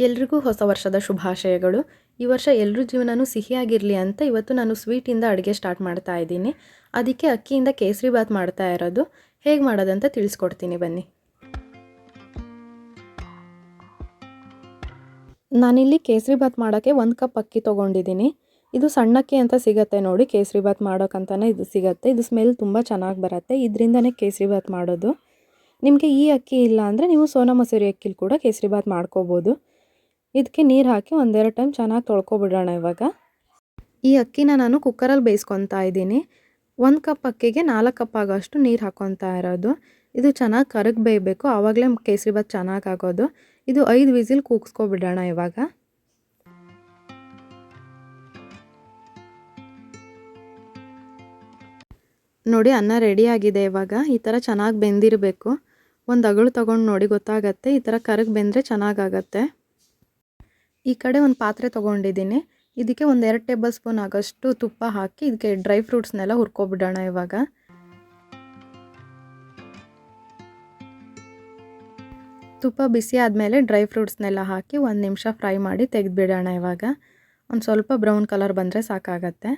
ಎಲ್ರಿಗೂ ಹೊಸ ವರ್ಷದ ಶುಭಾಶಯಗಳು. ಈ ವರ್ಷ ಎಲ್ಲರ ಜೀವನನೂ ಸಿಹಿಯಾಗಿರಲಿ ಅಂತ ಇವತ್ತು ನಾನು ಸ್ವೀಟಿಂದ ಅಡುಗೆ ಸ್ಟಾರ್ಟ್ ಮಾಡ್ತಾ ಇದ್ದೀನಿ. ಅದಕ್ಕೆ ಅಕ್ಕಿಯಿಂದ ಕೇಸರಿ ಬಾತ್ ಮಾಡ್ತಾ ಇರೋದು. ಹೇಗೆ ಮಾಡೋದಂತ ತಿಳಿಸ್ಕೊಡ್ತೀನಿ ಬನ್ನಿ. ನಾನಿಲ್ಲಿ ಕೇಸರಿ ಬಾತ್ ಮಾಡೋಕ್ಕೆ 1 ಕಪ್ ಅಕ್ಕಿ ತೊಗೊಂಡಿದ್ದೀನಿ. ಇದು ಸಣ್ಣಕ್ಕಿ ಅಂತ ಸಿಗುತ್ತೆ ನೋಡಿ, ಕೇಸರಿ ಬಾತ್ ಮಾಡೋಕ್ಕಂತಲೇ ಇದು ಸಿಗುತ್ತೆ. ಇದು ಸ್ಮೆಲ್ ತುಂಬ ಚೆನ್ನಾಗಿ ಬರುತ್ತೆ. ಇದರಿಂದನೇ ಕೇಸರಿ ಬಾತ್ ಮಾಡೋದು. ನಿಮಗೆ ಈ ಅಕ್ಕಿ ಇಲ್ಲ ಅಂದರೆ ನೀವು ಸೋನಾ ಮಸೂರಿ ಅಕ್ಕಿಲಿ ಕೂಡ ಕೇಸರಿ ಬಾತ್ ಮಾಡ್ಕೋಬೋದು. ಇದಕ್ಕೆ ನೀರು ಹಾಕಿ ಒಂದೆರಡು ಟೈಮ್ ಚೆನ್ನಾಗಿ ತೊಳ್ಕೊಬಿಡೋಣ. ಇವಾಗ ಈ ಅಕ್ಕಿನ ನಾನು ಕುಕ್ಕರಲ್ಲಿ ಬೇಯಿಸ್ಕೊತಾ ಇದ್ದೀನಿ. 1 ಕಪ್ ಅಕ್ಕಿಗೆ 4 ಕಪ್ ಆಗೋಷ್ಟು ನೀರು ಹಾಕ್ಕೊತಾ ಇರೋದು. ಇದು ಚೆನ್ನಾಗಿ ಕರಗಿ ಬೇಯಬೇಕು, ಆವಾಗಲೇ ಕೇಸರಿ ಬಾತ್ ಚೆನ್ನಾಗಿ ಆಗೋದು. ಇದು 5 ವಿಸಿಲ್ ಕೂಗಿಸ್ಕೊಬಿಡೋಣ. ಇವಾಗ ನೋಡಿ, ಅನ್ನ ರೆಡಿಯಾಗಿದೆ. ಇವಾಗ ಈ ಥರ ಚೆನ್ನಾಗಿ ಬೆಂದಿರಬೇಕು. ಒಂದು ಅಗಳು ತೊಗೊಂಡು ನೋಡಿ, ಗೊತ್ತಾಗತ್ತೆ. ಈ ಥರ ಕರಗಿ ಬೆಂದರೆ ಚೆನ್ನಾಗಾಗತ್ತೆ. ಈ ಕಡೆ ಒಂದು ಪಾತ್ರೆ ತೊಗೊಂಡಿದ್ದೀನಿ. ಇದಕ್ಕೆ ಒಂದು 2 ಟೇಬಲ್ ಸ್ಪೂನ್ ಆಗೋಷ್ಟು ತುಪ್ಪ ಹಾಕಿ ಇದಕ್ಕೆ ಡ್ರೈ ಫ್ರೂಟ್ಸ್ನೆಲ್ಲ ಹುರ್ಕೊಬಿಡೋಣ. ಇವಾಗ ತುಪ್ಪ ಬಿಸಿ ಆದಮೇಲೆ ಡ್ರೈ ಫ್ರೂಟ್ಸ್ನೆಲ್ಲ ಹಾಕಿ 1 ನಿಮಿಷ ಫ್ರೈ ಮಾಡಿ ತೆಗೆದುಬಿಡೋಣ. ಇವಾಗ ಒಂದು ಸ್ವಲ್ಪ ಬ್ರೌನ್ ಕಲರ್ ಬಂದರೆ ಸಾಕಾಗತ್ತೆ.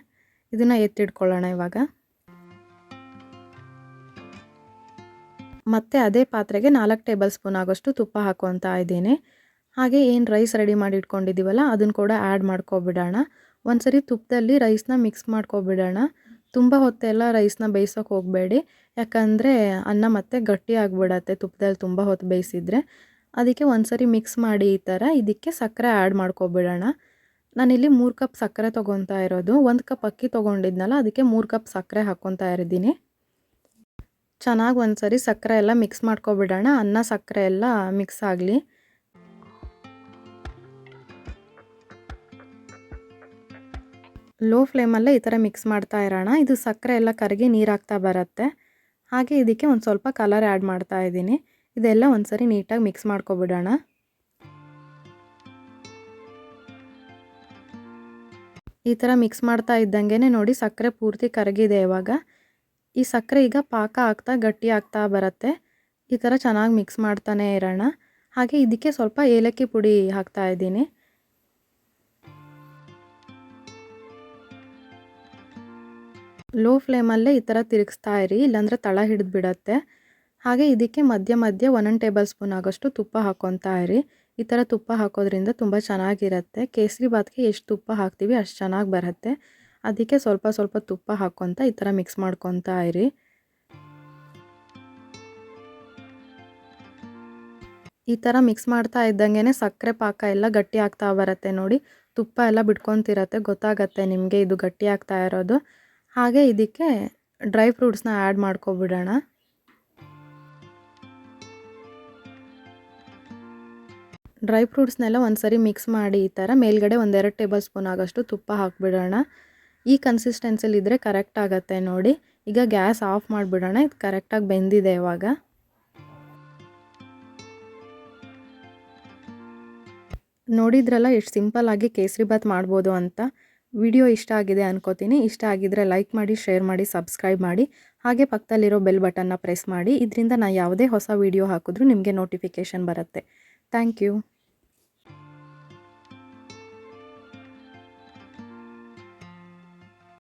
ಇದನ್ನು ಎತ್ತಿಡ್ಕೊಳ್ಳೋಣ. ಇವಾಗ ಮತ್ತೆ ಅದೇ ಪಾತ್ರೆಗೆ 4 ಟೇಬಲ್ ಸ್ಪೂನ್ ಆಗೋಷ್ಟು ತುಪ್ಪ ಹಾಕ್ಕೊತಾ ಇದ್ದೀನಿ. ಹಾಗೆ ಏನು ರೈಸ್ ರೆಡಿ ಮಾಡಿ ಇಟ್ಕೊಂಡಿದ್ದೀವಲ್ಲ ಅದನ್ನು ಕೂಡ ಆ್ಯಡ್ ಮಾಡ್ಕೊಬಿಡೋಣ. ಒಂದ್ಸರಿ ತುಪ್ಪದಲ್ಲಿ ರೈಸ್ನ ಮಿಕ್ಸ್ ಮಾಡ್ಕೊಬಿಡೋಣ. ತುಂಬ ಹೊತ್ತೆಲ್ಲ ರೈಸ್ನ ಬೇಯಿಸೋಕೆ ಹೋಗಬೇಡಿ, ಯಾಕಂದರೆ ಅನ್ನ ಮತ್ತೆ ಗಟ್ಟಿ ಆಗಿಬಿಡತ್ತೆ ತುಪ್ಪದಲ್ಲಿ ತುಂಬ ಹೊತ್ತು ಬೇಯಿಸಿದರೆ. ಅದಕ್ಕೆ ಒಂದ್ಸರಿ ಮಿಕ್ಸ್ ಮಾಡಿ ಈ ಥರ ಇದಕ್ಕೆ ಸಕ್ಕರೆ ಆ್ಯಡ್ ಮಾಡ್ಕೊಬಿಡೋಣ. ನಾನಿಲ್ಲಿ 3 ಕಪ್ ಸಕ್ಕರೆ ತೊಗೊತಾ ಇರೋದು. 1 ಕಪ್ ಅಕ್ಕಿ ತೊಗೊಂಡಿದ್ನಲ್ಲ, ಅದಕ್ಕೆ 3 ಕಪ್ ಸಕ್ಕರೆ ಹಾಕ್ಕೊತಾ ಇದ್ದೀನಿ. ಚೆನ್ನಾಗಿ ಒಂದ್ಸರಿ ಸಕ್ಕರೆ ಎಲ್ಲ ಮಿಕ್ಸ್ ಮಾಡ್ಕೊಬಿಡೋಣ. ಅನ್ನ ಸಕ್ಕರೆ ಎಲ್ಲ ಮಿಕ್ಸ್ ಆಗಲಿ. ಲೋ ಫ್ಲೇಮಲ್ಲೇ ಈ ಥರ ಮಿಕ್ಸ್ ಮಾಡ್ತಾ ಇರೋಣ. ಇದು ಸಕ್ಕರೆ ಎಲ್ಲ ಕರಗಿ ನೀರಾಗ್ತಾ ಬರುತ್ತೆ. ಹಾಗೆ ಇದಕ್ಕೆ ಒಂದು ಸ್ವಲ್ಪ ಕಲರ್ ಆ್ಯಡ್ ಮಾಡ್ತಾ ಇದ್ದೀನಿ. ಇದೆಲ್ಲ ಒಂದ್ಸರಿ ನೀಟಾಗಿ ಮಿಕ್ಸ್ ಮಾಡ್ಕೊಬಿಡೋಣ. ಈ ಥರ ಮಿಕ್ಸ್ ಮಾಡ್ತಾ ಇದ್ದಂಗೆ ನೋಡಿ ಸಕ್ಕರೆ ಪೂರ್ತಿ ಕರಗಿದೆ. ಇವಾಗ ಈ ಸಕ್ಕರೆ ಈಗ ಪಾಕ ಆಗ್ತಾ ಗಟ್ಟಿ ಆಗ್ತಾ ಬರುತ್ತೆ. ಈ ಥರ ಚೆನ್ನಾಗಿ ಮಿಕ್ಸ್ ಮಾಡ್ತಾನೆ ಇರೋಣ. ಹಾಗೆ ಇದಕ್ಕೆ ಸ್ವಲ್ಪ ಏಲಕ್ಕಿ ಪುಡಿ ಹಾಕ್ತಾ ಇದ್ದೀನಿ. ಲೋ ಫ್ಲೇಮಲ್ಲೇ ಈ ಥರ ತಿರುಗಿಸ್ತಾ ಇರಿ, ಇಲ್ಲಾಂದರೆ ತಳ ಹಿಡಿದು ಬಿಡತ್ತೆ. ಹಾಗೆ ಇದಕ್ಕೆ ಮಧ್ಯ ಮಧ್ಯ 1 ಟೇಬಲ್ ಸ್ಪೂನ್ ಆಗೋಷ್ಟು ತುಪ್ಪ ಹಾಕ್ಕೊತಾ ಇರಿ. ಈ ಥರ ತುಪ್ಪ ಹಾಕೋದ್ರಿಂದ ತುಂಬ ಚೆನ್ನಾಗಿರುತ್ತೆ. ಕೇಸರಿ ಬಾತ್ಗೆ ಎಷ್ಟು ತುಪ್ಪ ಹಾಕ್ತೀವಿ ಅಷ್ಟು ಚೆನ್ನಾಗಿ ಬರುತ್ತೆ. ಅದಕ್ಕೆ ಸ್ವಲ್ಪ ಸ್ವಲ್ಪ ತುಪ್ಪ ಹಾಕ್ಕೊತಾ ಈ ಥರ ಮಿಕ್ಸ್ ಮಾಡ್ಕೊತಾ ಇರಿ. ಈ ಥರ ಮಿಕ್ಸ್ ಮಾಡ್ತಾ ಇದ್ದಂಗೆ ಸಕ್ಕರೆ ಪಾಕ ಎಲ್ಲ ಗಟ್ಟಿ ಆಗ್ತಾ ಬರುತ್ತೆ ನೋಡಿ. ತುಪ್ಪ ಎಲ್ಲ ಬಿಟ್ಕೊತಿರತ್ತೆ, ಗೊತ್ತಾಗತ್ತೆ ನಿಮಗೆ ಇದು ಗಟ್ಟಿ ಆಗ್ತಾ ಇರೋದು. ಹಾಗೆ ಇದಕ್ಕೆ ಡ್ರೈ ಫ್ರೂಟ್ಸ್ನ ಆ್ಯಡ್ ಮಾಡ್ಕೊಬಿಡೋಣ. ಡ್ರೈ ಫ್ರೂಟ್ಸ್ನೆಲ್ಲ ಒಂದ್ಸರಿ ಮಿಕ್ಸ್ ಮಾಡಿ ಈ ಥರ ಮೇಲ್ಗಡೆ 1-2 ಟೇಬಲ್ ಸ್ಪೂನ್ ಆಗೋಷ್ಟು ತುಪ್ಪ ಹಾಕ್ಬಿಡೋಣ. ಈ ಕನ್ಸಿಸ್ಟೆನ್ಸಿಲಿ ಇದ್ದರೆ ಕರೆಕ್ಟ್ ಆಗುತ್ತೆ ನೋಡಿ. ಈಗ ಗ್ಯಾಸ್ ಆಫ್ ಮಾಡಿಬಿಡೋಣ. ಇದು ಕರೆಕ್ಟಾಗಿ ಬೆಂದಿದೆ. ಇವಾಗ ನೋಡಿದ್ರಲ್ಲ ಎಷ್ಟು ಸಿಂಪಲ್ಲಾಗಿ ಕೇಸರಿ ಬಾತ್ ಮಾಡ್ಬೋದು ಅಂತ. ವಿಡಿಯೋ ಇಷ್ಟ ಆಗಿದೆ ಅನ್ಕೋತೀನಿ. ಇಷ್ಟ ಆಗಿದ್ರೆ ಲೈಕ್ ಮಾಡಿ, ಶೇರ್ ಮಾಡಿ, ಸಬ್ಸ್ಕ್ರೈಬ್ ಮಾಡಿ. ಹಾಗೆ ಪಕ್ಕದಲ್ಲಿರೋ ಬೆಲ್ ಬಟನ್ನ ಪ್ರೆಸ್ ಮಾಡಿ. ಇದರಿಂದ ನಾನು ಯಾವುದೇ ಹೊಸ ವಿಡಿಯೋ ಹಾಕಿದ್ರೂ ನಿಮಗೆ ನೋಟಿಫಿಕೇಷನ್ ಬರುತ್ತೆ. Thank you.